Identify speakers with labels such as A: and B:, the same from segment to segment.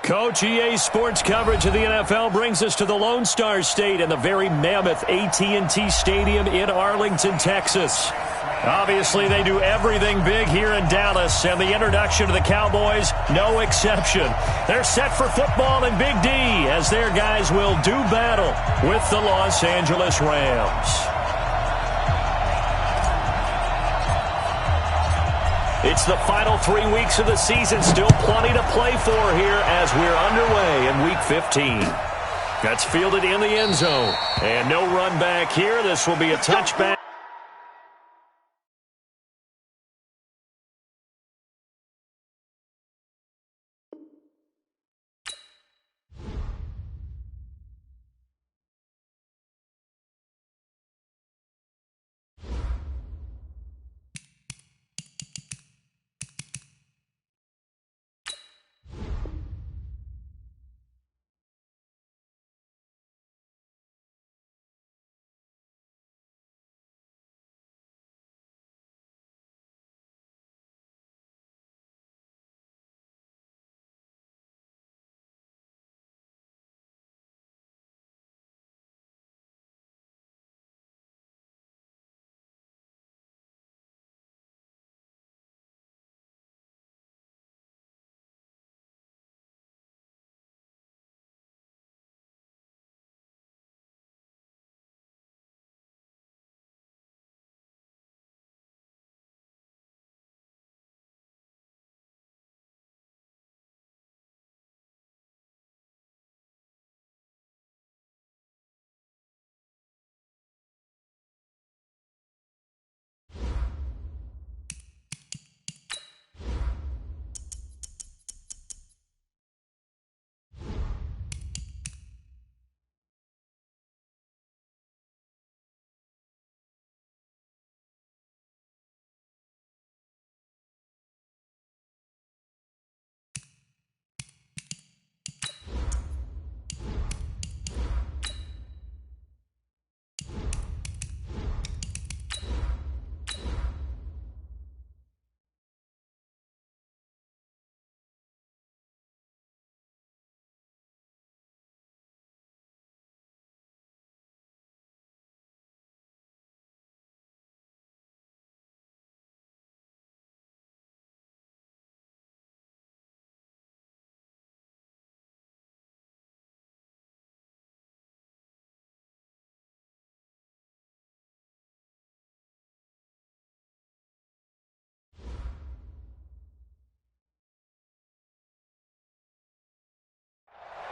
A: Coach, EA Sports coverage of the NFL brings us to the Lone Star State and the very mammoth AT&T Stadium in Arlington, Texas. Obviously, they do everything big here in Dallas, and the introduction to the Cowboys, no exception. They're set for football in Big D as their guys will do battle with the Los Angeles Rams. It's the final 3 weeks of the season. Still plenty to play for here as we're underway in Week 15. That's fielded in the end zone. And no run back here. This will be a touchback.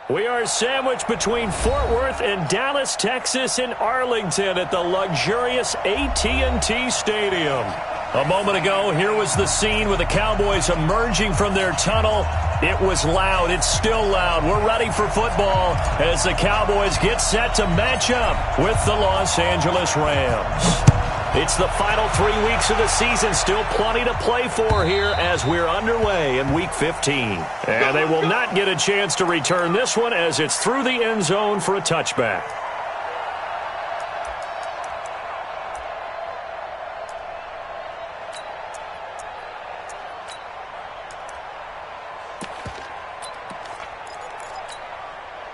A: We are sandwiched between Fort Worth and Dallas, Texas, in Arlington at the luxurious AT&T Stadium. A moment ago, here was the scene with the Cowboys emerging from their tunnel. It was loud. It's still loud. We're ready for football as the Cowboys get set to match up with the Los Angeles Rams. It's the final 3 weeks of the season. Still plenty to play for here as we're underway in Week 15. And they will not get a chance to return this one as it's through the end zone for a touchback.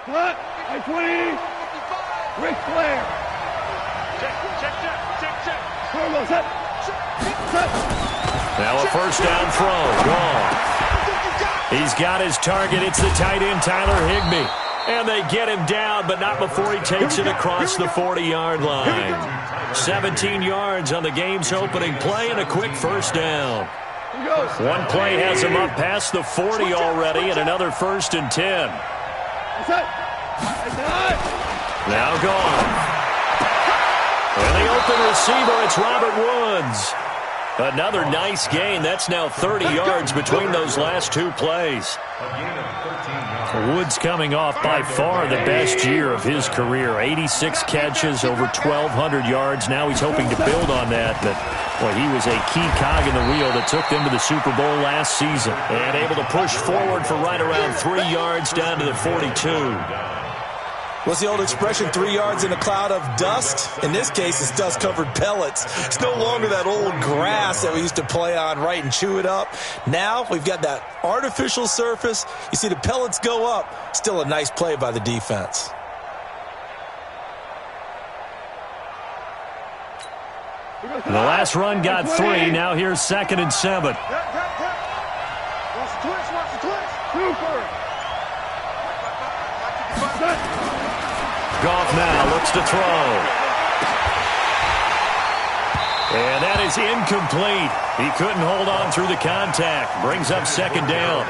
B: Cut! I-20! Ric Flair! Check. Set.
A: Now a first down throw. Gone. He's got his target. It's the tight end, Tyler Higbee. And they get him down, but not before he takes it across the 40-yard line. 17 yards on the game's opening play and a quick first down. One play has him up past the 40 already and another 1st and 10. Now gone. And the open receiver, it's Robert Woods. Another nice gain. That's now 30 yards between those last two plays. Woods coming off by far the best year of his career. 86 catches, over 1,200 yards. Now he's hoping to build on that. But, boy, he was a key cog in the wheel that took them to the Super Bowl last season. And able to push forward for right around 3 yards down to the 42.
C: What's the old expression, 3 yards in a cloud of dust? In this case, it's dust-covered pellets. It's no longer that old grass that we used to play on, right, and chew it up. Now we've got that artificial surface. You see the pellets go up. Still a nice play by the defense.
A: The last run got 3. Now here's 2nd and 7.
B: Watch the twist, watch the twist. Super.
A: Goff now looks to throw. And that is incomplete. He couldn't hold on through the contact. Brings up 2nd down.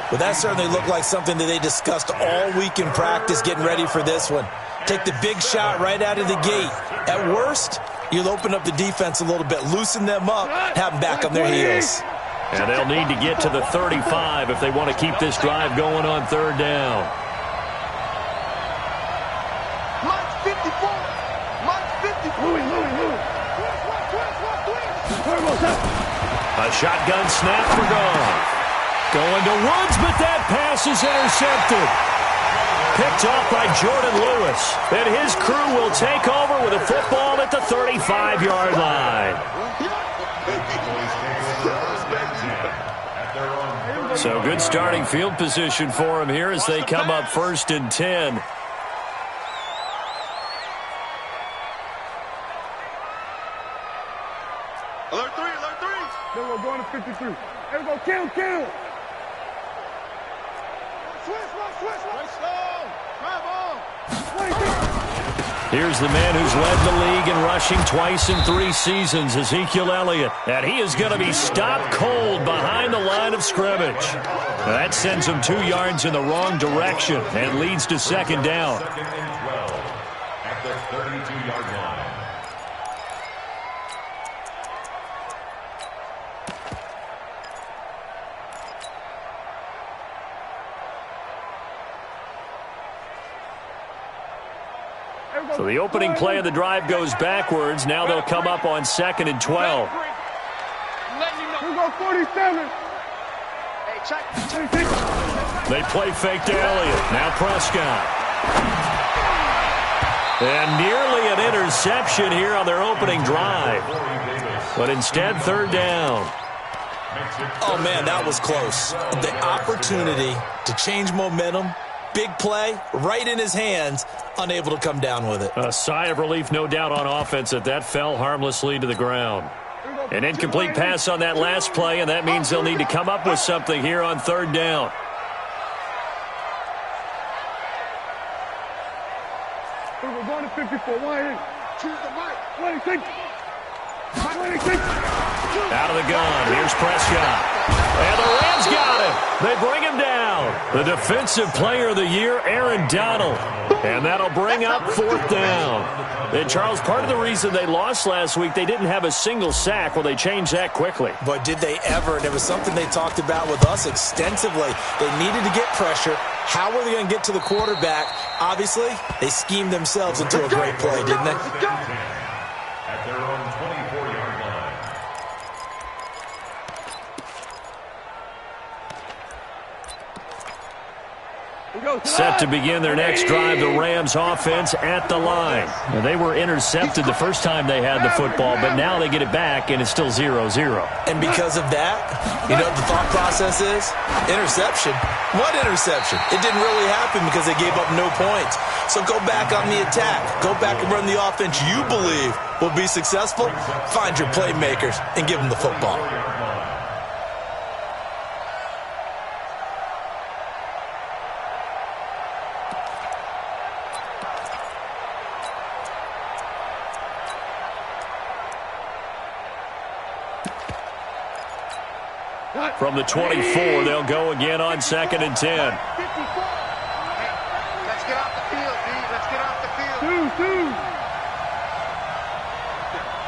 C: Well, that certainly looked like something that they discussed all week in practice, getting ready for this one. Take the big shot right out of the gate. At worst, you'll open up the defense a little bit, loosen them up, have them back on their heels.
A: And they'll need to get to the 35 if they want to keep this drive going on 3rd down. A shotgun snap for Goff. Going to Woods, but that pass is intercepted. Picked off by Jordan Lewis. And his crew will take over with a football at the 35-yard line. So good starting field position for him here as they come up 1st and 10.
B: Alert 3, alert 3. Then we're going to 53. There we go, count. Switch, right slow. Drive on.
A: Here's the man who's led the league in rushing twice in 3 seasons, Ezekiel Elliott. And he is going to be stopped cold behind the line of scrimmage. Now that sends him 2 yards in the wrong direction and leads to 2nd down.
D: At the 32-yard line.
A: So the opening play of the drive goes backwards. Now they'll come up on 2nd and 12.
B: We'll go 47.
A: They play fake to Elliott. Now Prescott. And nearly an interception here on their opening drive. But instead, 3rd down.
C: Oh, man, that was close. The opportunity to change momentum, big play, right in his hands, unable to come down with it.
A: A sigh of relief, no doubt, on offense that fell harmlessly to the ground. An incomplete pass on that last play, and that means they'll need to come up with something here on 3rd down.
B: We're going to 54. 26.
A: Out of the gun. Here's Prescott. And the Rams got him. They bring him down. The Defensive Player of the Year, Aaron Donald. And that'll bring up 4th down. And, Charles, part of the reason they lost last week, they didn't have a single sack. Well, they changed that quickly.
C: But did they ever? And it was something they talked about with us extensively. They needed to get pressure. How were they going to get to the quarterback? Obviously, they schemed themselves into a great play, didn't they?
D: At their own 24-yard line.
A: Set to begin their next drive, the Rams offense at the line. Now, they were intercepted the first time they had the football, but now they get it back, and it's still 0-0.
C: And because of that, you know what the thought process is? Interception. What interception? It didn't really happen because they gave up no points. So go back on the attack. Go back and run the offense you believe will be successful. Find your playmakers and give them the football.
A: From the 24, they'll go again on 2nd and 10.
B: Let's get off the field, D. Let's get off the field.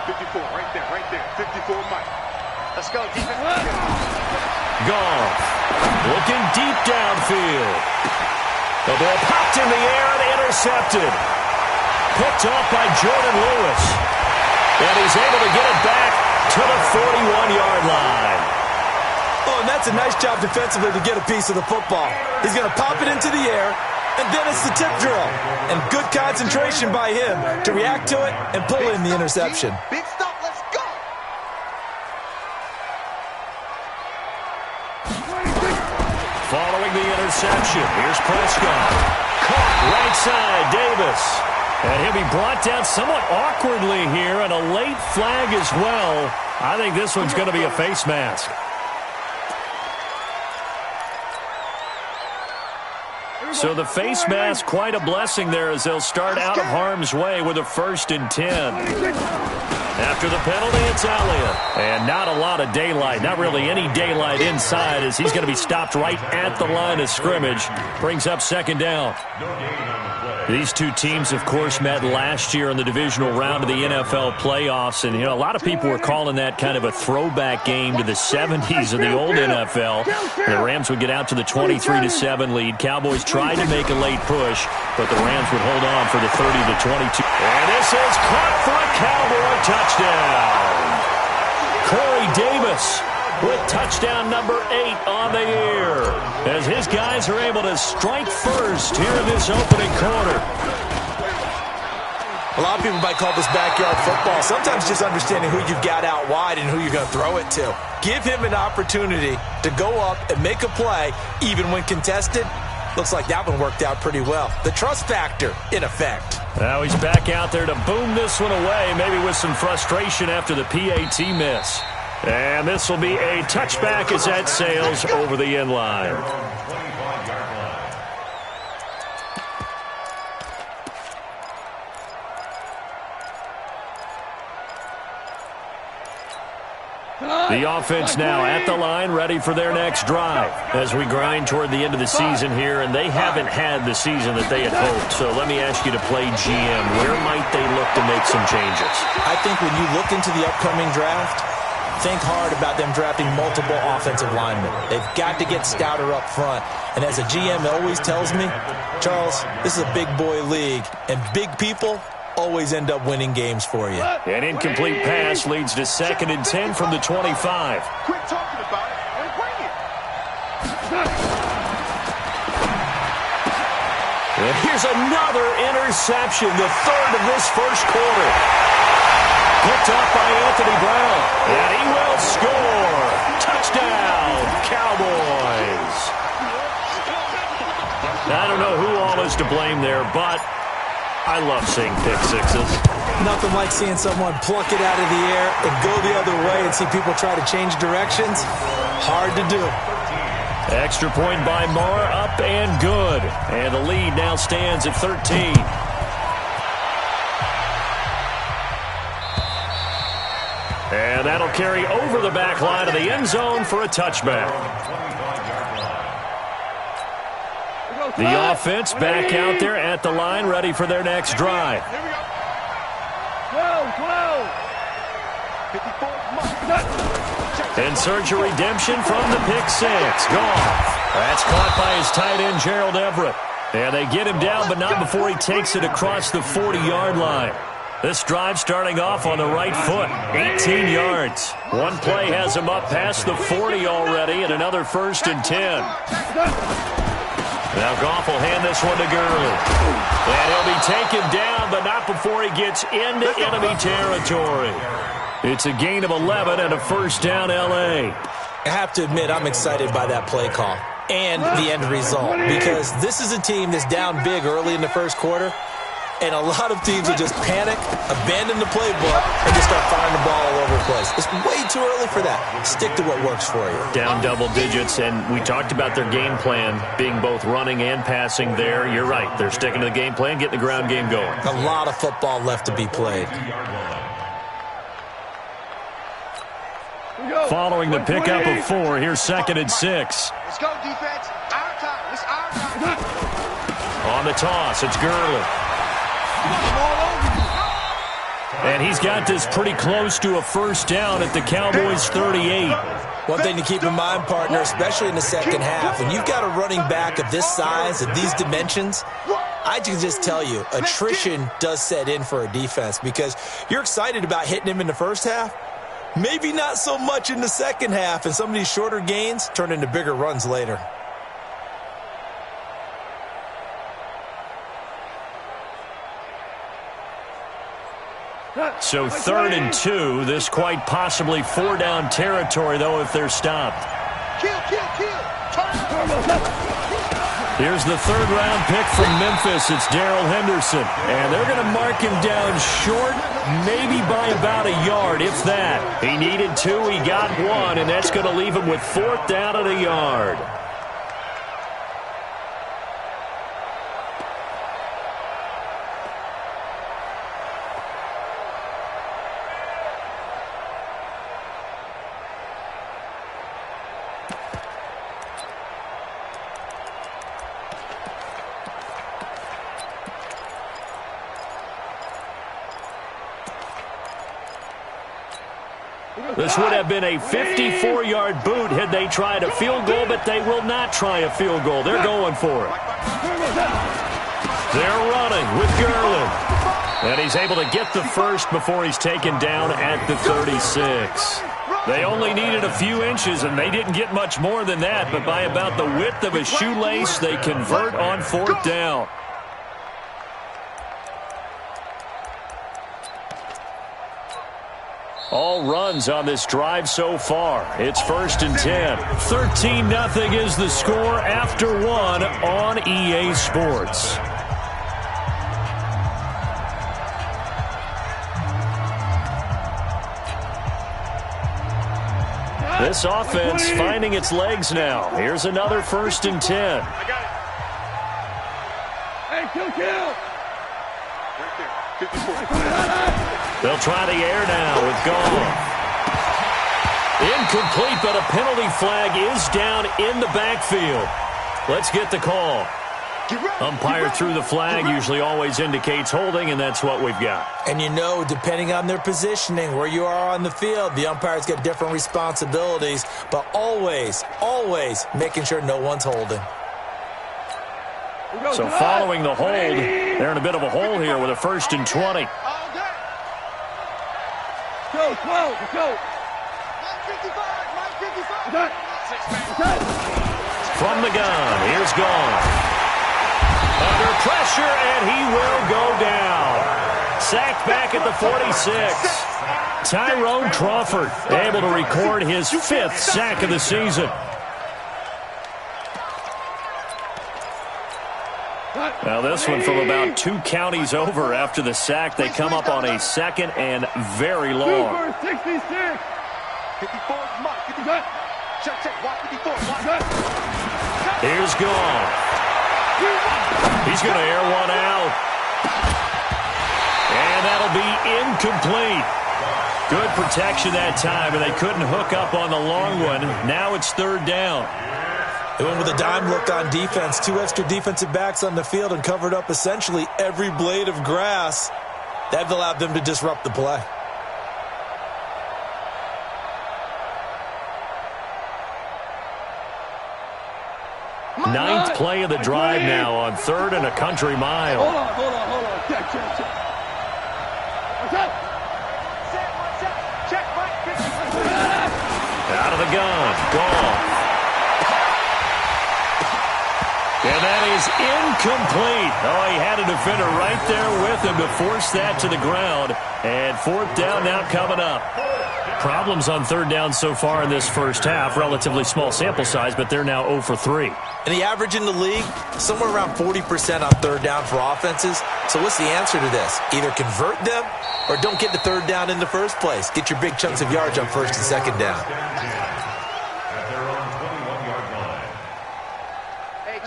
B: 54, right there. 54, Mike. Let's go, defense.
A: Goff looking deep downfield. The ball popped in the air and intercepted. Picked off by Jordan Lewis. And he's able to get it back to the 41-yard line.
C: Oh, and that's a nice job defensively to get a piece of the football. He's going to pop it into the air, And then it's the tip drill. And good concentration by him to react to it and pull in the interception.
B: Big stop, let's go!
A: Following the interception, here's Prescott. Caught right side, Davis. And he'll be brought down somewhat awkwardly here, and a late flag as well. I think this one's going to be a face mask. So the face mask, quite a blessing there as they'll start out of harm's way with a 1st and 10. After the penalty, it's Elliott. And not a lot of daylight, not really any daylight inside as he's going to be stopped right at the line of scrimmage. Brings up 2nd down. These two teams, of course, met last year in the divisional round of the NFL playoffs. And, you know, a lot of people were calling that kind of a throwback game to the 70s of the old NFL. The Rams would get out to the 23-7 lead. Cowboys tried to make a late push, but the Rams would hold on for the 30-22. And this is caught for a Cowboy touchdown. Corey Davis with touchdown number 8 on the year, as his guys are able to strike first here in this opening quarter.
C: A lot of people might call this backyard football. Sometimes just understanding who you've got out wide and who you're going to throw it to. Give him an opportunity to go up and make a play, even when contested. Looks like that one worked out pretty well. The trust factor in effect.
A: Now he's back out there to boom this one away, maybe with some frustration after the PAT miss. And this will be a touchback as that sails over the end line. The offense now at the line, ready for their next drive as we grind toward the end of the season here, and they haven't had the season that they had hoped. So let me ask you to play GM. Where might they look to make some changes?
C: I think when you look into the upcoming draft, think hard about them drafting multiple offensive linemen. They've got to get stouter up front. And as a GM always tells me, Charles, this is a big boy league, and big people always end up winning games for you.
A: An incomplete pass leads to 2nd and 10 from the 25.
B: Quit talking about it and bring it.
A: And here's another interception, the 3rd of this first quarter. Picked up by Anthony Brown, and he will score. Touchdown, Cowboys. I don't know who all is to blame there, but I love seeing pick sixes.
C: Nothing like seeing someone pluck it out of the air and go the other way and see people try to change directions. Hard to do.
A: Extra point by Moore, up and good. And the lead now stands at 13. And that'll carry over the back line of the end zone for a touchback. The offense back out there at the line, ready for their next drive.
B: Here we go.
A: In search of redemption from the pick six. Goff. That's caught by his tight end, Gerald Everett. And they get him down, but not before he takes it across the 40-yard line. This drive starting off on the right foot, 18 yards. One play has him up past the 40 already, and another 1st and 10. Now Goff will hand this one to Gurley. And he'll be taken down, but not before he gets into enemy territory. It's a gain of 11 and a 1st down, L.A.
C: I have to admit, I'm excited by that play call and the end result, because this is a team that's down big early in the first quarter, and a lot of teams will just panic, abandon the playbook, and just start firing the ball all over the place. It's way too early for that. Stick to what works for you.
A: Down double digits, and we talked about their game plan being both running and passing there. You're right. They're sticking to the game plan, getting the ground game going.
C: A lot of football left to be played.
A: Following the pickup of 4, here's 2nd and 6.
B: Let's go, defense. Our time. It's our time.
A: On the toss, it's Gurley. And he's got this pretty close to a 1st down at the Cowboys' 38.
C: One thing to keep in mind, partner, especially in the second half, when you've got a running back of this size, of these dimensions, I can just tell you, attrition does set in for a defense, because you're excited about hitting him in the first half. Maybe not so much in the second half, and some of these shorter gains turn into bigger runs later.
A: So 3rd and 2. This quite possibly 4-down territory, though, if they're stopped. Here's the 3rd-round pick from Memphis. It's Darrell Henderson. And they're going to mark him down short, maybe by about a yard, if that. He needed 2. He got 1, and that's going to leave him with 4th down and a yard. This would have been a 54-yard boot had they tried a field goal, but they will not try a field goal. They're going for it. They're running with Garland. And he's able to get the first before he's taken down at the 36. They only needed a few inches, and they didn't get much more than that, but by about the width of a shoelace, they convert on 4th down. All runs on this drive so far. It's 1st and 10. 13-0 is the score after 1 on EA Sports. This offense finding its legs now. Here's another 1st and 10.
B: I got it. Hey, kill. Right there. 54.
A: They'll try the air now with Goff. Incomplete, but a penalty flag is down in the backfield. Let's get the call. Umpire threw the flag, usually always indicates holding, and that's what we've got.
C: And you know, depending on their positioning, where you are on the field, the umpire's got different responsibilities, but always making sure no one's holding.
A: So following the hold, they're in a bit of a hole here with a 1st and 20.
B: Go, 12, go. 955.
A: From the gun, here's Goff. Under pressure, and he will go down. Sacked back at the 46. Tyrone Crawford able to record his 5th sack of the season. Now this one from about 2 counties over after the sack. They come up on a 2nd and very long.
B: 66. 54, Mike. 54. Check. Watch 54.
A: Here's Goff. He's going to air one out. And that'll be incomplete. Good protection that time, and they couldn't hook up on the long one. Now it's 3rd down.
C: They went with a dime look on defense. 2 extra defensive backs on the field and covered up essentially every blade of grass. That allowed them to disrupt the play.
A: Ninth play of the drive now on 3rd and a country mile.
B: Hold on. Check. What's up? Check, Mike.
A: Out of the gun. Goff. And that is incomplete. Oh, he had a defender right there with him to force that to the ground. And 4th down now coming up. Problems on 3rd down so far in this first half. Relatively small sample size, but they're now 0 for 3.
C: And the average in the league, somewhere around 40% on 3rd down for offenses. So what's the answer to this? Either convert them or don't get the 3rd down in the first place. Get your big chunks of yards on 1st and 2nd down.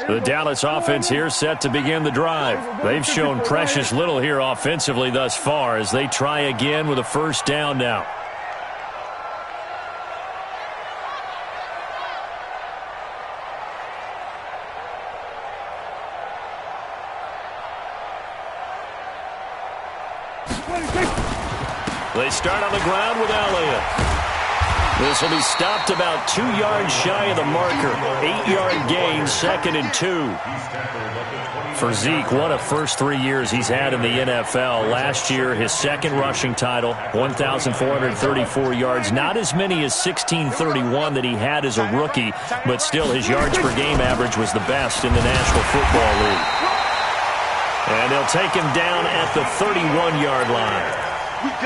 A: The Dallas offense here set to begin the drive. They've shown precious little here offensively thus far as they try again with a 1st down now. They start on the ground with Elliott. This will be stopped about 2 yards shy of the marker. 8-yard gain, 2nd and 2. For Zeke, what a first 3 years he's had in the NFL. Last year, his 2nd rushing title, 1,434 yards. Not as many as 1,631 that he had as a rookie, but still his yards per game average was the best in the National Football League. And they'll take him down at the 31-yard line.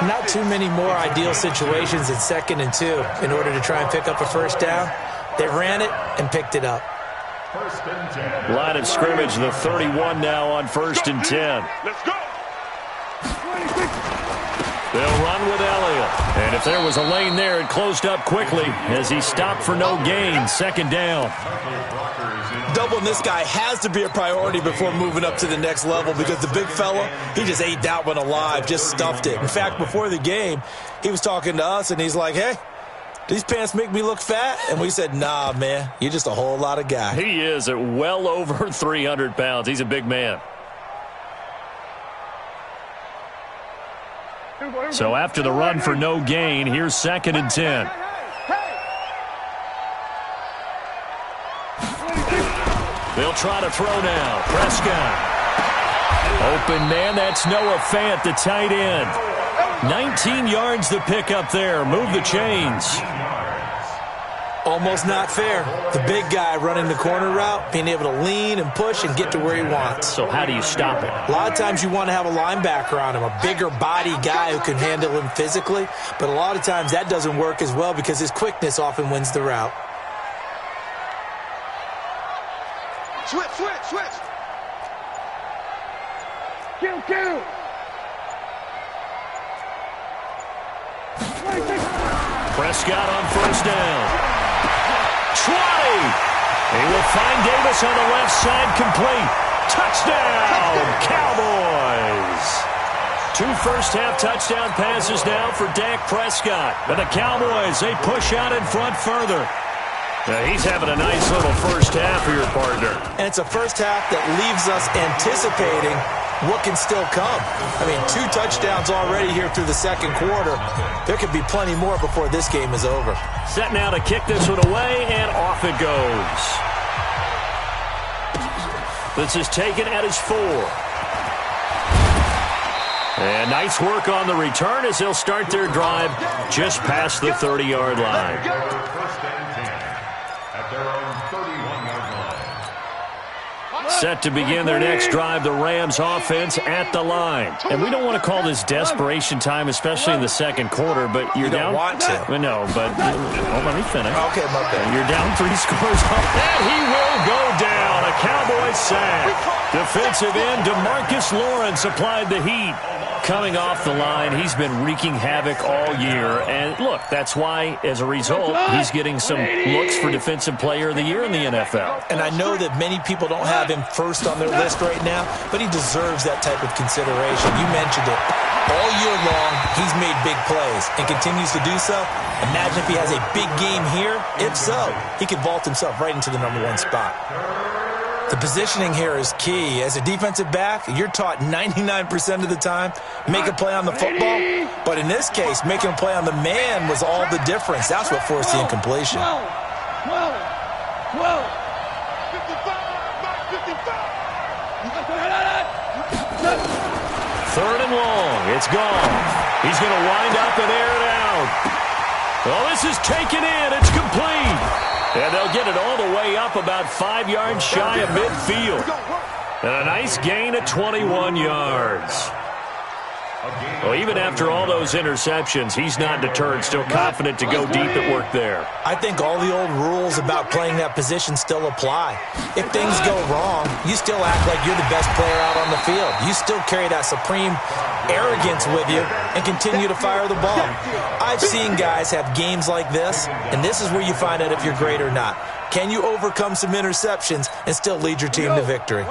C: Not too many more ideal situations in 2nd and 2 in order to try and pick up a first down. They ran it and picked it up.
A: Line of scrimmage, the 31 now on 1st and 10.
B: Let's go.
A: They'll run with Elliott. And if there was a lane there, it closed up quickly as he stopped for no gain. 2nd down.
C: Doubling this guy has to be a priority before moving up to the next level because the big fella, he just ate that one alive, just stuffed it. In fact, before the game, he was talking to us, and he's like, hey, these pants make me look fat? And we said, nah, man, you're just a whole lot of guy.
A: He is at well over 300 pounds. He's a big man. So after the run for no gain, here's 2nd and 10. They'll try to throw now. Prescott. Open man, that's Noah Fant, the tight end. 19 yards to pick up there. Move the chains.
C: Almost not fair. The big guy running the corner route, being able to lean and push and get to where he wants.
A: So how do you stop it?
C: A lot of times you want to have a linebacker on him, a bigger body guy who can handle him physically. But a lot of times that doesn't work as well because his quickness often wins the route.
B: Switch. Kill.
A: Prescott on 1st down. 20. He will find Davis on the left side, complete. Touchdown, Cowboys. 2 first-half touchdown passes now for Dak Prescott. And the Cowboys, they push out in front further. He's having a nice little first half here, partner.
C: And it's a first half that leaves us anticipating what can still come. I mean, 2 touchdowns already here through the 2nd quarter. There could be plenty more before this game is over.
A: Set now to kick this one away, and off it goes. This is taken at his 4. And nice work on the return as they'll start their drive just past the 30-yard line.
D: First and 10 at their own 31-yard line.
A: Set to begin their next drive, the Rams offense at the line. And we don't want to call this desperation time, especially in the 2nd quarter, but you're down.
C: You don't want to.
A: No, but let me finish.
C: Okay, my bad.
A: You're down 3 scores off that. He will go down. A Cowboys sack. Defensive end DeMarcus Lawrence applied the heat. Coming off the line, he's been wreaking havoc all year. And look, that's why, as a result, he's getting some looks for Defensive Player of the Year in the NFL.
C: And I know that many people don't have him first on their list right now, but he deserves that type of consideration. You mentioned it. All year long, he's made big plays and continues to do so. Imagine if he has a big game here. If so, he could vault himself right into the #1 spot. The positioning here is key. As a defensive back, you're taught 99% of the time, make a play on the football. But in this case, making a play on the man was all the difference. That's what forced the incompletion.
A: 3rd and long. It's gone. He's going to wind up and air it out. Well, this is taken in. It's complete. And they'll get it all the way up about 5 yards shy of midfield. And a nice gain of 21 yards. Well, even after all those interceptions, he's not deterred, still confident to go deep at work there.
C: I think all the old rules about playing that position still apply. If things go wrong, you still act like you're the best player out on the field. You still carry that supreme arrogance with you and continue to fire the ball. I've seen guys have games like this, and this is where you find out if you're great or not. Can you overcome some interceptions and still lead your team to victory?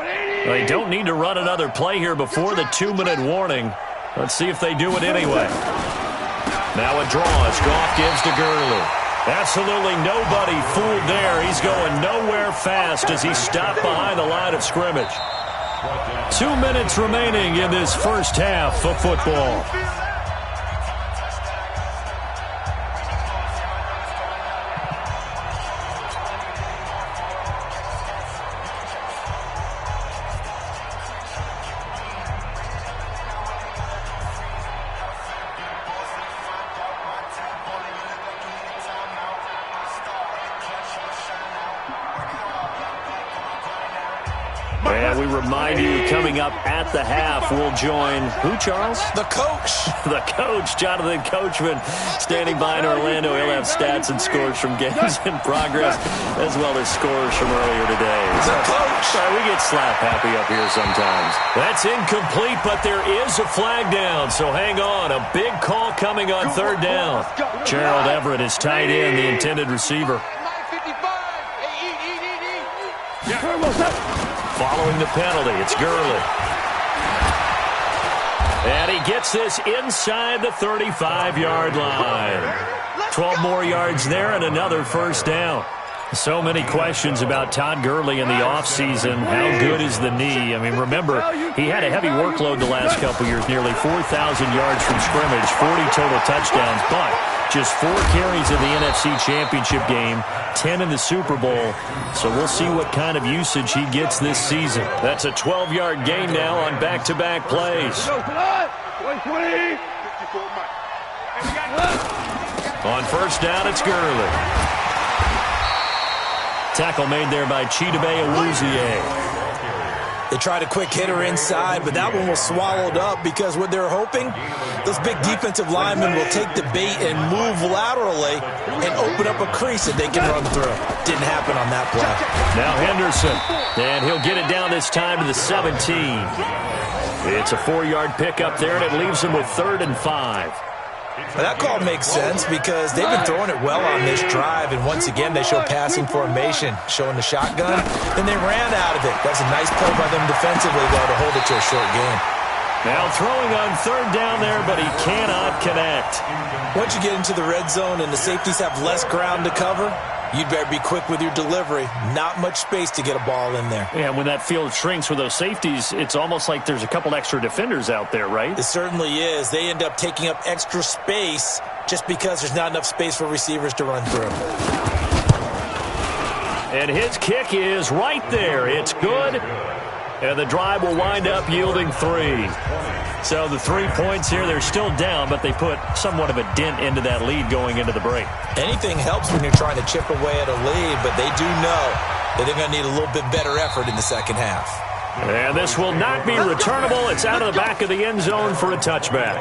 A: They don't need to run another play here before the 2-minute warning. Let's see if they do it anyway. Now a draw as Goff gives to Gurley. Absolutely nobody fooled there. He's going nowhere fast as he's stopped behind the line of scrimmage. 2 minutes remaining in this first half of football. And we remind you, coming up at the half, we'll join who, Charles?
C: The coach.
A: The coach, Jonathan Coachman, standing by in Orlando. He'll have stats and scores from games in progress, as well as scores from earlier today.
C: The coach.
A: Sorry, we get slap happy up here sometimes. That's incomplete, but there is a flag down, so hang on. A big call coming on third down. Gerald Everett is tight end, the intended receiver. Following the penalty, it's Gurley. And he gets this inside the 35-yard line. 12 more yards there and another first down. So many questions about Todd Gurley in the offseason. How good is the knee? I mean, remember, he had a heavy workload the last couple years, nearly 4,000 yards from scrimmage, 40 total touchdowns, but just 4 carries in the NFC Championship game, 10 in the Super Bowl. So we'll see what kind of usage he gets this season. That's a 12-yard gain now on back-to-back plays. On first down, it's Gurley. Tackle made there by Chidobe Awuzie.
C: They tried a quick hitter inside, but that one was swallowed up because what they're hoping, those big defensive linemen will take the bait and move laterally and open up a crease that they can run through. Didn't happen on that play.
A: Now Henderson, and he'll get it down this time to the 17. It's a 4-yard pickup there, and it leaves him with 3rd and 5.
C: Well, that call makes sense because they've been throwing it well on this drive, and once again they show passing formation, showing the shotgun, and they ran out of it. That's a nice play by them defensively, though, to hold it to a short game.
A: Now throwing on third down there, but he cannot connect.
C: Once you get into the red zone and the safeties have less ground to cover, you'd better be quick with your delivery. Not much space to get a ball in there.
A: Yeah, when that field shrinks with those safeties, it's almost like there's a couple extra defenders out there, right?
C: It certainly is. They end up taking up extra space just because there's not enough space for receivers to run through.
A: And his kick is right there. It's good. And the drive will wind up yielding 3. So the 3 points here, they're still down, but they put somewhat of a dent into that lead going into the break.
C: Anything helps when you're trying to chip away at a lead, but they do know that they're going to need a little bit better effort in the second half.
A: And this will not be returnable. It's out of the back of the end zone for a touchback.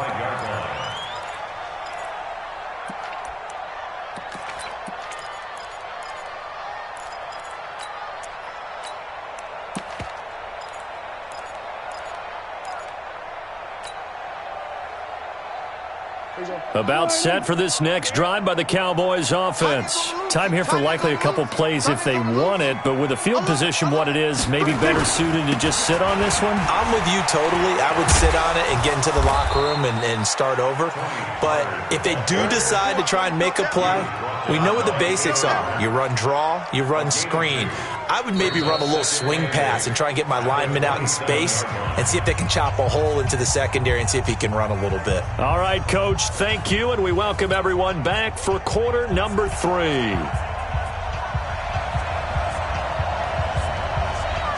A: About set for this next drive by the Cowboys offense. Time here for likely a couple plays if they want it, but with the field position what it is, maybe better suited to just sit on this one?
C: I'm with you totally. I would sit on it and get into the locker room and start over. But if they do decide to try and make a play, we know what the basics are. You run draw, you run screen. I would maybe run a little swing pass and try and get my lineman out in space and see if they can chop a hole into the secondary and see if he can run a little bit.
A: All right, Coach, thank you, and we welcome everyone back for quarter number 3.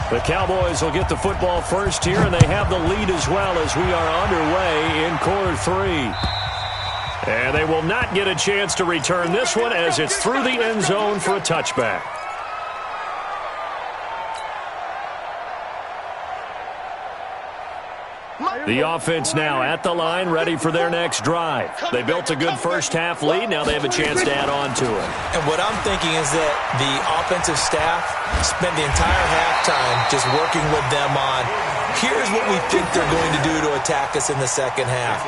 A: The Cowboys will get the football first here, and they have the lead as well as we are underway in quarter 3. And they will not get a chance to return this one as it's through the end zone for a touchback. The offense now at the line, ready for their next drive. They built a good first-half lead. Now they have a chance to add on to it.
C: And what I'm thinking is that the offensive staff spent the entire halftime just working with them on, here's what we think they're going to do to attack us in the second half.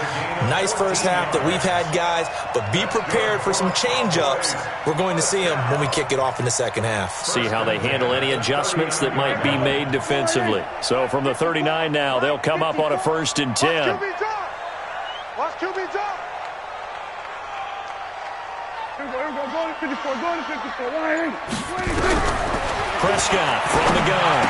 C: Nice first half that we've had, guys, but be prepared for some change-ups. We're going to see them when we kick it off in the second half.
A: See how they handle any adjustments that might be made defensively. So from the 39 now, they'll come up on a 1st and 10.
B: Watch QB drop.
A: Prescott from the gun.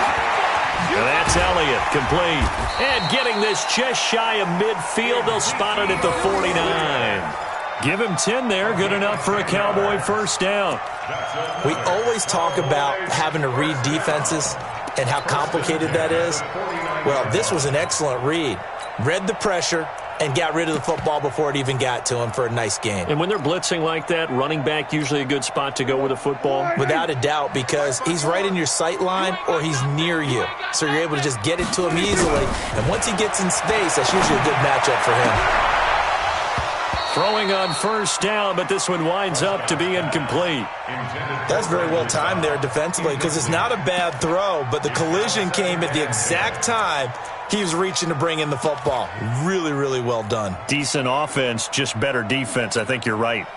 A: And that's Elliott, complete. And getting this just shy of midfield, they'll spot it at the 49. Give him 10 there, good enough for a Cowboy first down.
C: We always talk about having to read defenses and how complicated that is. Well, this was an excellent read. Read the pressure, and got rid of the football before it even got to him for a nice gain.
A: And when they're blitzing like that, running back usually a good spot to go with a football?
C: Without a doubt, because he's right in your sight line or he's near you. So you're able to just get it to him easily. And once he gets in space, that's usually a good matchup for him.
A: Throwing on first down, but this one winds up to be incomplete.
C: That's very well timed there defensively because it's not a bad throw, but the collision came at the exact time he was reaching to bring in the football. Really, really well done.
A: Decent offense, just better defense. I think you're right.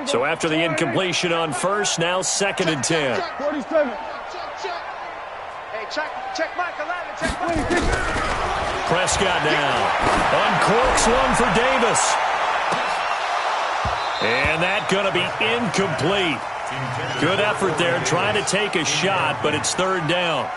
A: So after the incompletion on first, now 2nd and 10.
B: 47. Hey, check Mike 11. Check Mike.
A: Prescott now. Uncorks one for Davis. And that going to be incomplete. Good effort there trying to take a shot, but it's 3rd down.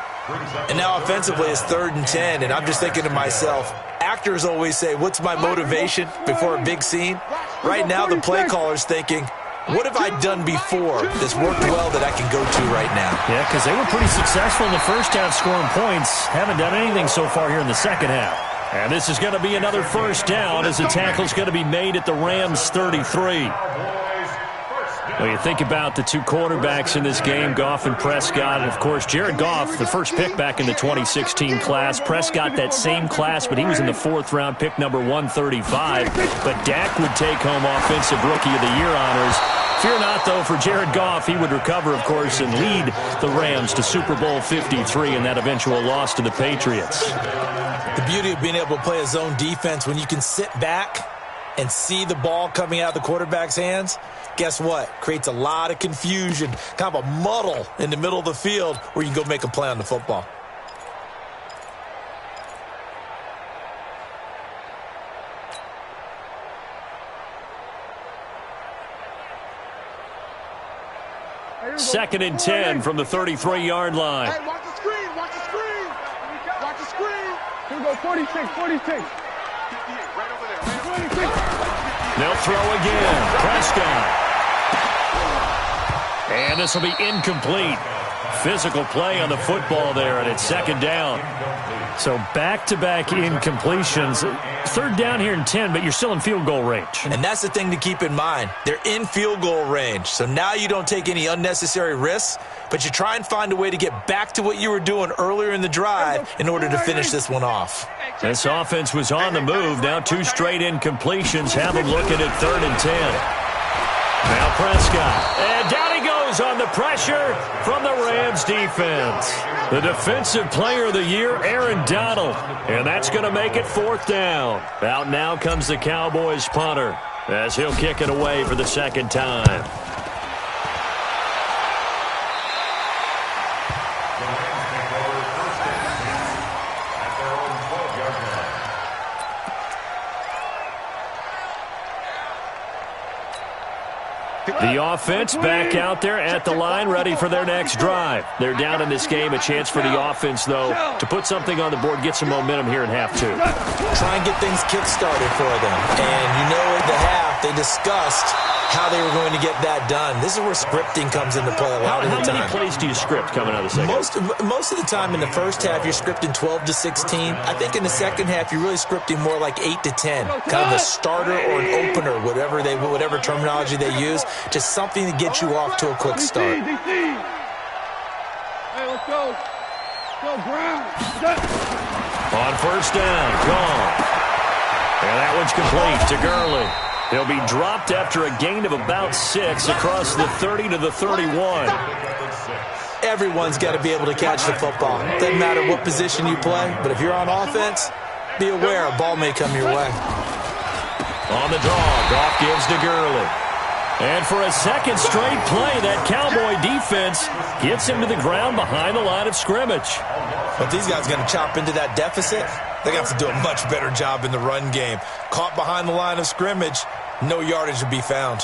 C: And now offensively it's 3rd and 10, and I'm just thinking to myself, actors always say, what's my motivation before a big scene? Right now the play caller's thinking, what have I done before that's worked well that I can go to right now?
A: Yeah, because they were pretty successful in the first half scoring points. Haven't done anything so far here in the second half. And this is going to be another first down as the tackle's going to be made at the Rams' 33. Well, you think about the two quarterbacks in this game, Goff and Prescott. And, of course, Jared Goff, the first pick back in the 2016 class. Prescott, that same class, but he was in the 4th round, pick number 135. But Dak would take home Offensive Rookie of the Year honors. Fear not, though, for Jared Goff. He would recover, of course, and lead the Rams to Super Bowl 53 in that eventual loss to the Patriots.
C: The beauty of being able to play a zone defense when you can sit back and see the ball coming out of the quarterback's hands, guess what? Creates a lot of confusion, kind of a muddle in the middle of the field where you can go make a play on the football.
A: Second and 10 from the 33-yard line.
B: Hey, watch the screen. Watch the screen. Watch the screen. Here we go. 46. 46. Right over there. 46.
A: They'll throw again. Prescott. And this will be incomplete. Physical play on the football there, and it's 2nd down. So back-to-back incompletions. 3rd down here in 10, but you're still in field goal range.
C: And that's the thing to keep in mind. They're in field goal range. So now you don't take any unnecessary risks, but you try and find a way to get back to what you were doing earlier in the drive in order to finish this one off.
A: This offense was on the move. Now 2 straight incompletions have them looking at 3rd and 10. Now Prescott. And down he goes on the pressure from the Rams defense. The Defensive Player of the Year, Aaron Donald. And that's going to make it 4th down. Out now comes the Cowboys punter as he'll kick it away for the 2nd time. The offense back out there at the line, ready for their next drive. They're down in this game. A chance for the offense, though, to put something on the board, get some momentum here in half 2.
C: Try and get things kick-started for them. And you know at the half, they discussed how they were going to get that done. This is where scripting comes into play a lot of the time.
A: How many plays do you script coming out of the second?
C: Most of the time in the first half, you're scripting 12 to 16. I think in the second half, you're really scripting more like 8 to 10. Kind of a starter or an opener, whatever terminology they use. Just something to get you off to a quick start.
B: Hey, let's go. Go, Brown.
A: On first down, gone. And that one's complete to Gurley. He'll be dropped after a gain of about 6 across the 30 to the 31.
C: Everyone's got to be able to catch the football. Doesn't matter what position you play, but if you're on offense, be aware a ball may come your way.
A: On the draw, Goff gives to Gurley. And for a second straight play, that Cowboy defense gets him to the ground behind the line of scrimmage.
C: But these guys are going to chop into that deficit. They're going to have to do a much better job in the run game. Caught behind the line of scrimmage, no yardage to be found.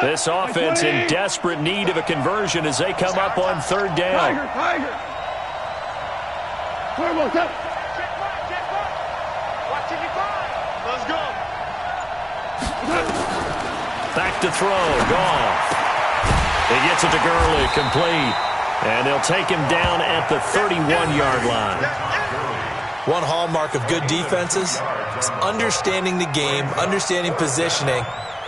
A: This offense in desperate need of a conversion as they come up on 3rd down.
B: Tiger. Let's go.
A: Back to throw, Goff. He gets it to Gurley, complete. And they'll take him down at the 31-yard line.
C: One hallmark of good defenses is understanding the game, understanding positioning,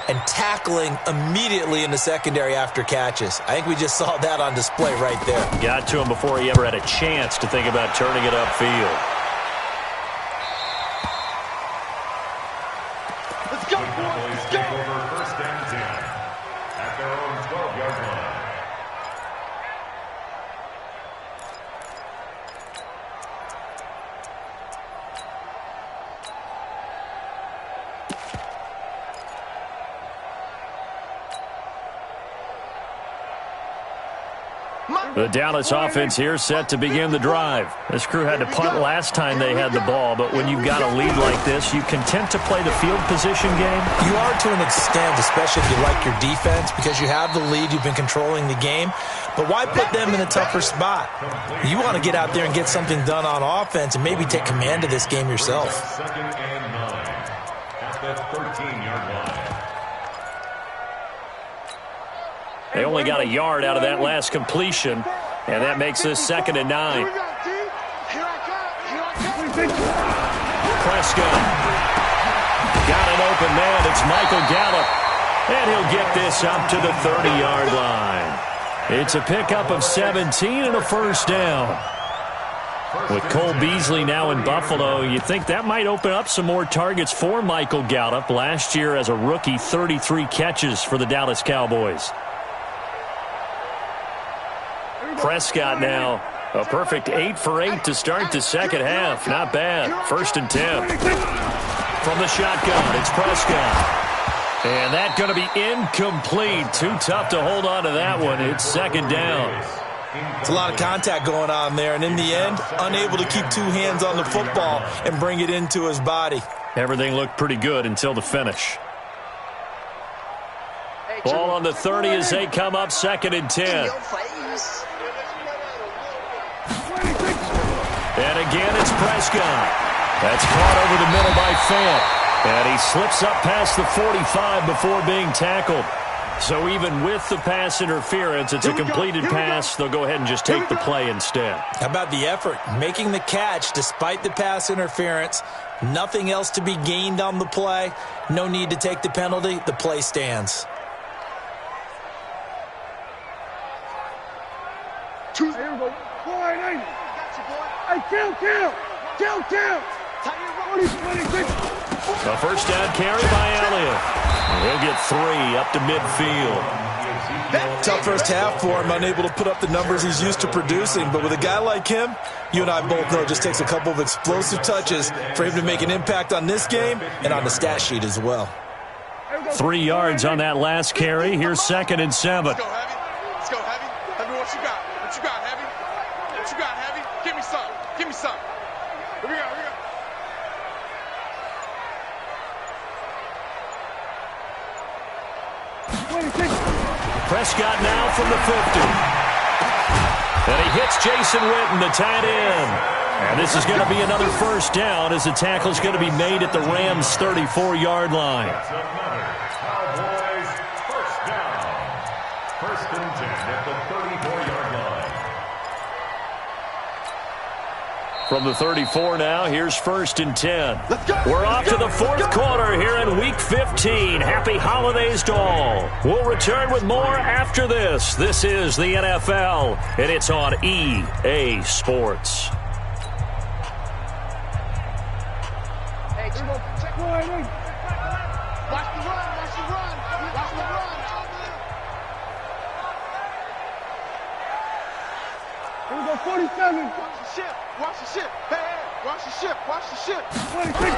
C: and tackling immediately in the secondary after catches. I think we just saw that on display right there.
A: Got to him before he ever had a chance to think about turning it upfield.
B: Let's go, boys. Let's go.
D: Take over first and 10 at their own 12-yard line.
A: The Dallas offense here set to begin the drive. This crew had to punt last time they had the ball, but when you've got a lead like this, you content to play the field position game?
C: You are to an extent, especially if you like your defense, because you have the lead, you've been controlling the game. But why put them in a tougher spot? You want to get out there and get something done on offense and maybe take command of this game yourself.
D: Second and 9 at the 13-yard line.
A: They only got a yard out of that last completion, and that makes this 2nd and 9. Prescott got an open man. It's Michael Gallup, and he'll get this up to the 30-yard line. It's a pickup of 17 and a first down. With Cole Beasley now in Buffalo, you think that might open up some more targets for Michael Gallup. Last year as a rookie, 33 catches for the Dallas Cowboys. Prescott now, a perfect 8 for 8 to start the second half. Not bad. 1st and 10. From the shotgun, it's Prescott. And that's going to be incomplete. Too tough to hold on to that one. It's 2nd down.
C: It's a lot of contact going on there, and in the end, unable to keep 2 hands on the football and bring it into his body.
A: Everything looked pretty good until the finish. Ball on the 30 as they come up 2nd and 10. And again, it's Prescott. That's caught over the middle by Fant. And he slips up past the 45 before being tackled. So even with the pass interference, it's a completed pass. They'll go ahead and just take the play instead.
C: How about the effort? Making the catch despite the pass interference. Nothing else to be gained on the play. No need to take the penalty. The play stands.
B: Here we go. Hey, kill.
A: A first down carry by Elliott. He'll get 3 up to midfield.
C: Tough first half for him, unable to put up the numbers he's used to producing. But with a guy like him, you and I both know it just takes a couple of explosive touches for him to make an impact on this game and on the stat sheet as well.
A: 3 yards on that last carry. Here's 2nd and 7.
B: Let's go, Heavy. Let's go, Heavy. Heavy, what you got? What you got, Heavy? What you got, Heavy? Give me some. Give me some. Here we go.
A: Prescott now from the 50. And he hits Jason Witten, the tight end. And this is going to be another first down as the tackle's going to be made at the Rams' 34-yard line.
D: That's another Cowboys first down. 1st and 10 at the 34-yard line.
A: From the 34 now, here's 1st and 10.
B: Let's go.
A: We're off to the 4th quarter here in Week 15. Happy holidays to all. We'll return with more after this. This is the NFL, and it's on EA Sports.
B: Hey, check. Watch the run. Here we go, 47. Watch the ship. Hey, watch the ship. 26.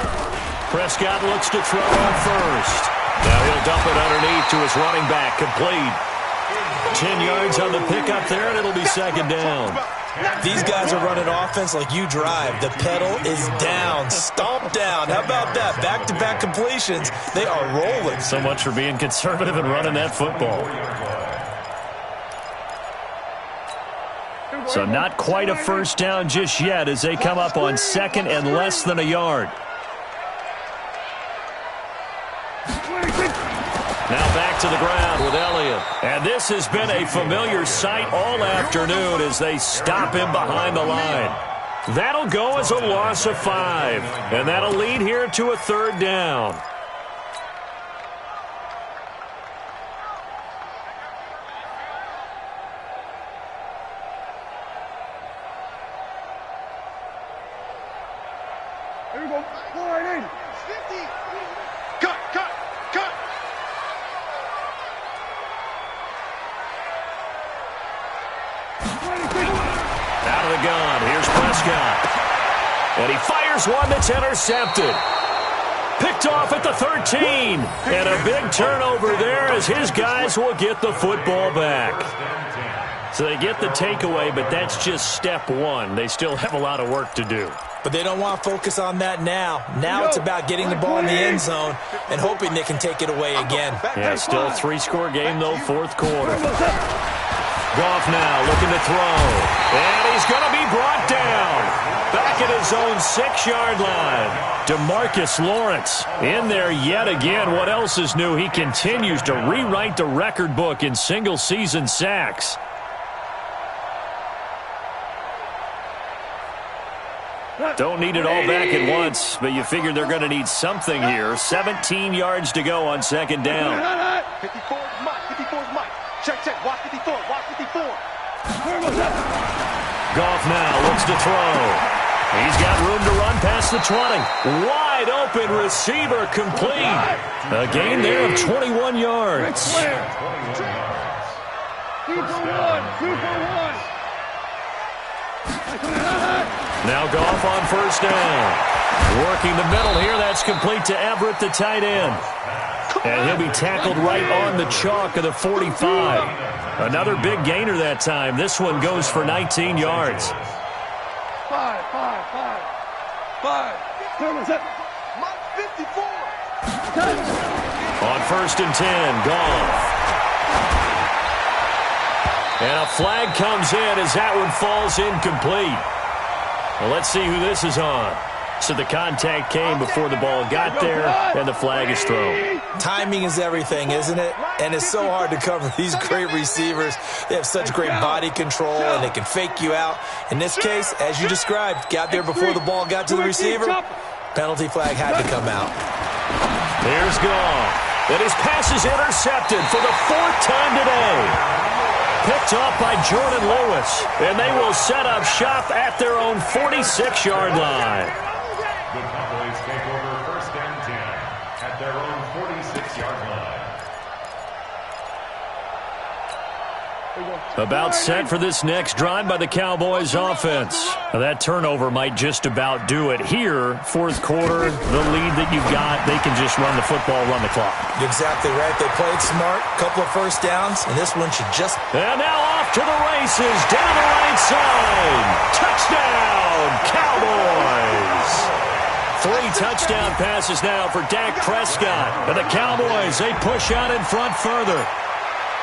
A: Prescott looks to throw on first. Now he'll dump it underneath to his running back. Complete. 10 yards on the pickup there, and it'll be 2nd down.
C: These guys are running offense like you drive. The pedal is down, stomp down. How about that? Back-to-back completions. They are rolling.
A: So much for being conservative and running that football. So not quite a first down just yet as they come up on 2nd and less than a yard. Now back to the ground with Elliott. And this has been a familiar sight all afternoon as they stop him behind the line. That'll go as a loss of 5. And that'll lead here to a 3rd down.
B: Here we go. Go right in. 50. Cut.
A: Out of the gun. Here's Prescott. And he fires one that's intercepted. Picked off at the 13. And a big turnover there as his guys will get the football back. So they get the takeaway, but that's just step 1. They still have a lot of work to do.
C: But they don't want to focus on that now. Now it's about getting the ball in the end zone and hoping they can take it away again.
A: Yeah, still a 3-score game, though, 4th quarter. Goff now looking to throw. And he's going to be brought down. Back at his own 6-yard line. DeMarcus Lawrence in there yet again. What else is new? He continues to rewrite the record book in single-season sacks. Don't need it all back at once, but you figure they're going to need something here. 17 yards to go on 2nd down.
B: 54 is Mike. 54 is Mike. Check. Watch 54. Watch 54.
A: Goff now looks to throw. He's got room to run past the 20. Wide open receiver complete. A gain there of 21 yards.
B: 2 for 1. 2 for 1.
A: Now Goff on 1st down. Working the middle here. That's complete to Everett, the tight end. And he'll be tackled right on the chalk of the 45. Another big gainer that time. This one goes for 19 yards.
B: 5. 54.
A: On 1st and 10, Goff. And a flag comes in as that one falls incomplete. Well, let's see who this is on. So the contact came before the ball got there, and the flag is thrown.
C: Timing is everything, isn't it? And it's so hard to cover these great receivers. They have such great body control, and they can fake you out. In this case, as you described, got there before the ball got to the receiver. Penalty flag had to come out.
A: Here's Goff. And his pass is intercepted for the 4th time today. Picked off by Jordan Lewis. And they will set up shop at their own 46-yard line.
D: The Cowboys take over 1st and 10 at their own 46-yard line.
A: About set for this next drive by the Cowboys offense. Now that turnover might just about do it here. 4th quarter, the lead that you've got, they can just run the football, run the clock.
C: Exactly right. They played smart, couple of 1st downs, and this one should just...
A: And now off to the races, down the right side. Touchdown, Cowboys! 3 touchdown passes now for Dak Prescott. And the Cowboys, they push out in front further.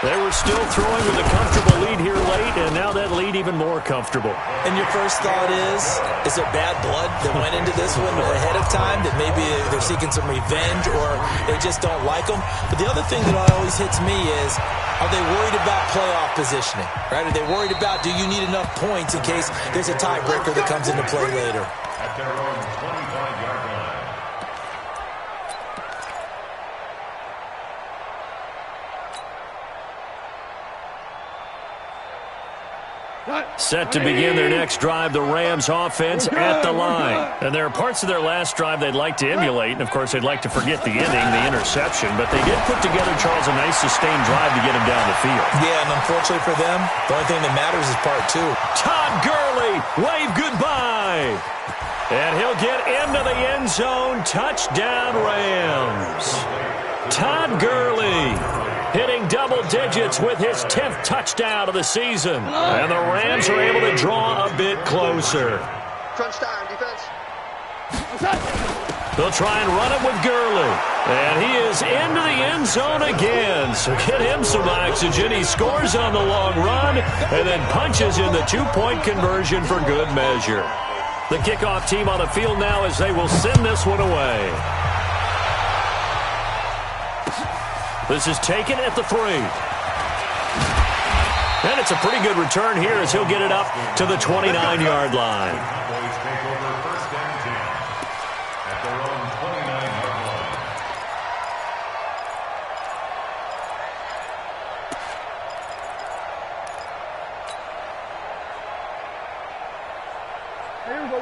A: They were still throwing with a comfortable lead here late, and now that lead even more comfortable.
C: And your first thought is there bad blood that went into this one ahead of time, that maybe they're seeking some revenge or they just don't like them? But the other thing that always hits me is, are they worried about playoff positioning? Right? Are they worried about, do you need enough points in case there's a tiebreaker that comes into play later?
D: At their own 25-yard line.
A: Set to begin their next drive, the Rams offense at the line. And there are parts of their last drive they'd like to emulate, and of course they'd like to forget the inning, the interception, but they did put together, Charles, a nice sustained drive to get him down the field.
C: Yeah, and unfortunately for them, the only thing that matters is part 2.
A: Todd Gurley, wave goodbye. And he'll get into the end zone. Touchdown, Rams. Todd Gurley hitting double digits with his 10th touchdown of the season. And the Rams are able to draw a bit closer.
B: Crunch time, defense.
A: They'll try and run it with Gurley. And he is into the end zone again. So get him some oxygen. He scores on the long run and then punches in the 2-point conversion for good measure. The kickoff team on the field now as they will send this one away. This is taken at the 3. And it's a pretty good return here as he'll get it up to the 29-yard line.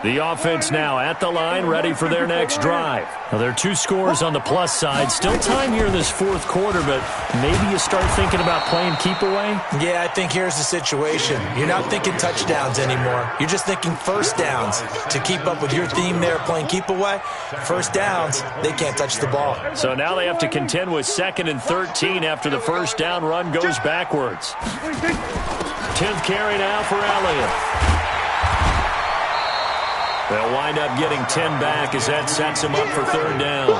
A: The offense now at the line, ready for their next drive. Now, there are 2 scores on the plus side. Still time here in this fourth quarter, but maybe you start thinking about playing keep away?
C: Yeah, I think here's the situation. You're not thinking touchdowns anymore. You're just thinking first downs. To keep up with your theme there, playing keep away, first downs, they can't touch the ball.
A: So now they have to contend with 2nd and 13 after the first down run goes backwards. 10th carry now for Elliott. They'll wind up getting 10 back as that sets him up for 3rd down.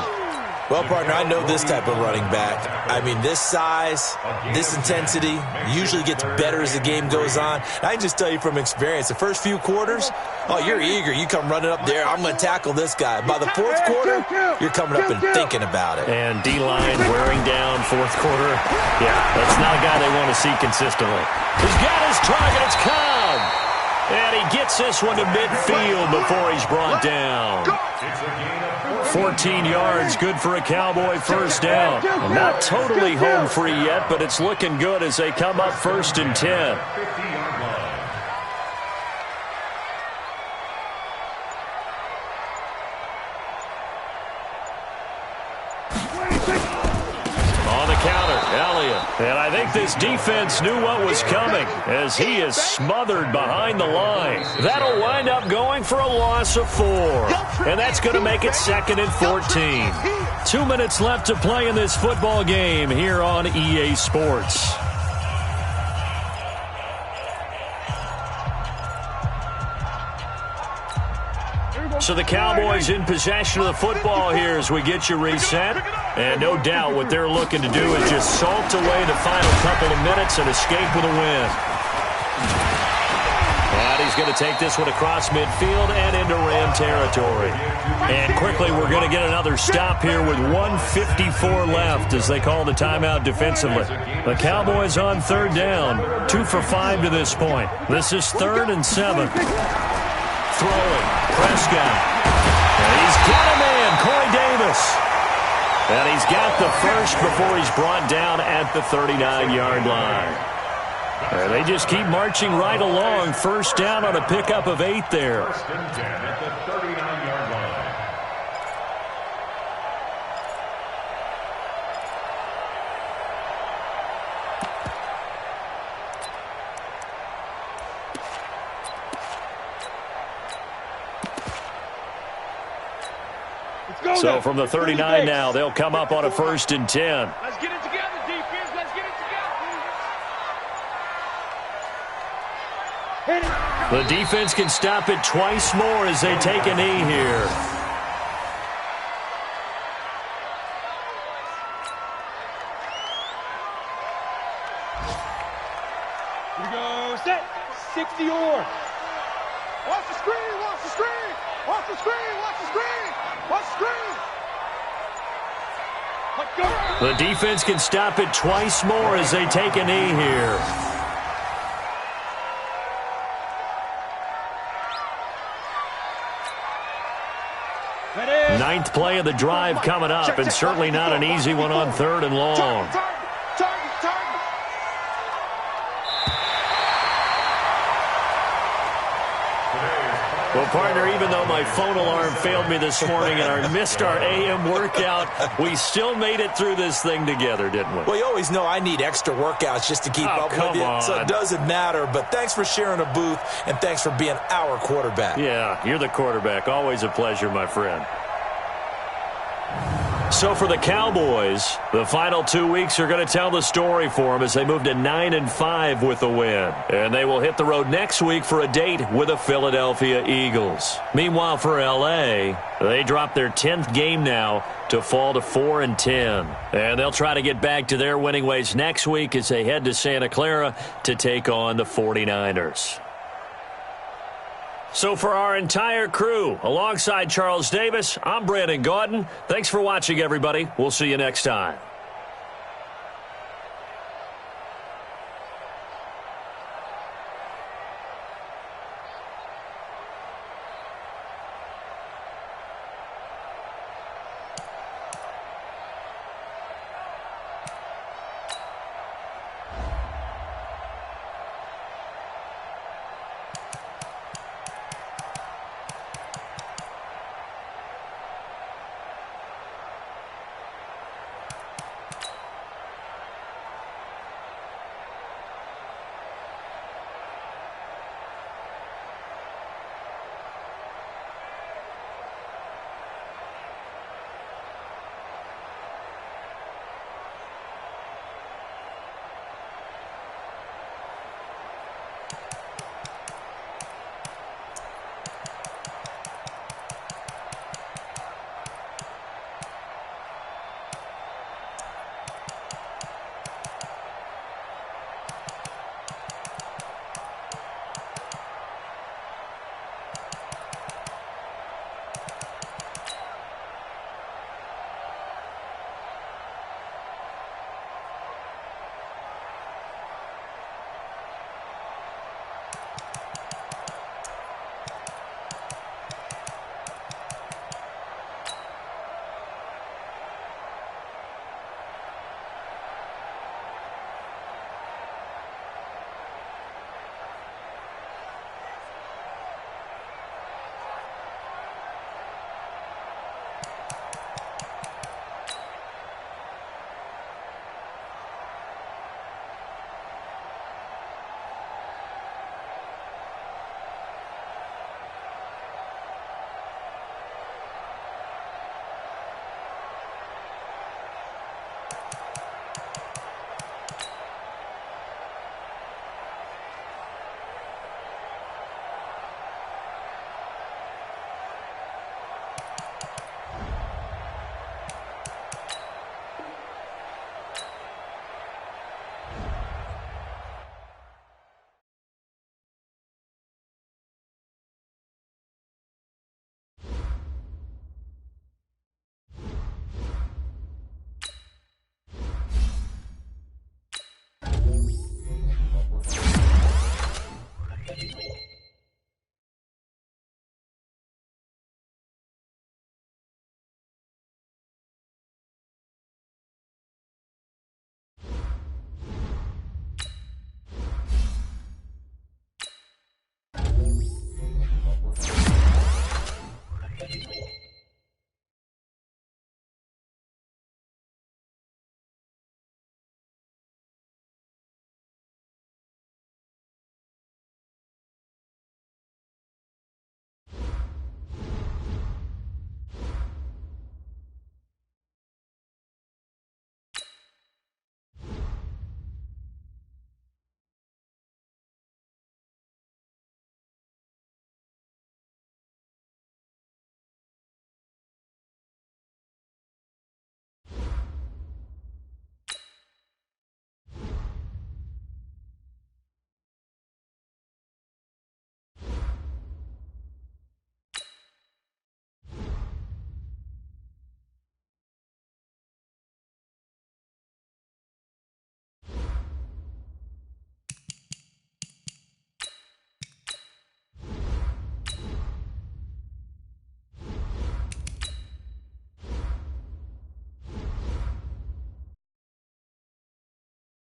C: Well, partner, I know this type of running back. I mean, this size, this intensity usually gets better as the game goes on. I can just tell you from experience, the first few quarters, oh, you're eager. You come running up there, I'm going to tackle this guy. By the 4th quarter, you're coming up and thinking about it.
A: And D-line wearing down 4th quarter. Yeah, that's not a guy they want to see consistently. He's got his target. It's Cobb. And he gets this one to midfield before he's brought down. 14 yards, good for a Cowboy first down. And not totally home free yet, but it's looking good as they come up 1st and 10. On the counter, Elliott. And I think this defense knew what was coming as he is smothered behind the line. That'll wind up going for a loss of 4. And that's going to make it 2nd and 14. 2 minutes left to play in this football game here on EA Sports. So the Cowboys in possession of the football here as we get you reset. And no doubt what they're looking to do is just salt away the final couple of minutes and escape with a win. And he's going to take this one across midfield and into Ram territory. And quickly we're going to get another stop here with 1:54 left as they call the timeout defensively. The Cowboys on 3rd down, 2 for 5 to this point. This is 3rd and 7. Throwing, Prescott. And he's got a man, Corey Davis. And he's got the first before he's brought down at the 39-yard line. And they just keep marching right along. First down on a pickup of 8 there.
D: 1st and 10 at the 39-yard line.
A: So from the 39 now, they'll come up on a 1st and 10.
B: Let's get it together, defense. Let's get it together.
A: The defense can stop it twice more as they take a knee here.
B: Here we go. Set. 60 or. Watch the screen. Watch the screen. Watch the screen. Watch the screen. Watch the screen. Let go.
A: The defense can stop it twice more as they take a knee here. Ninth play of the drive coming up, and certainly not an easy one on 3rd and long. Well, partner, even though my phone alarm failed me this morning and I missed our AM workout, we still made it through this thing together, didn't we?
C: Well, you always know I need extra workouts just to keep up with you, so it doesn't matter. But thanks for sharing a booth, and thanks for being our quarterback.
A: Yeah, you're the quarterback. Always a pleasure, my friend. So for the Cowboys, the final 2 weeks are going to tell the story for them as they move to 9-5 with a win. And they will hit the road next week for a date with the Philadelphia Eagles. Meanwhile, for L.A., they drop their 10th game now to fall to 4-10. And they'll try to get back to their winning ways next week as they head to Santa Clara to take on the 49ers. So for our entire crew, alongside Charles Davis, I'm Brandon Gaudin. Thanks for watching, everybody. We'll see you next time.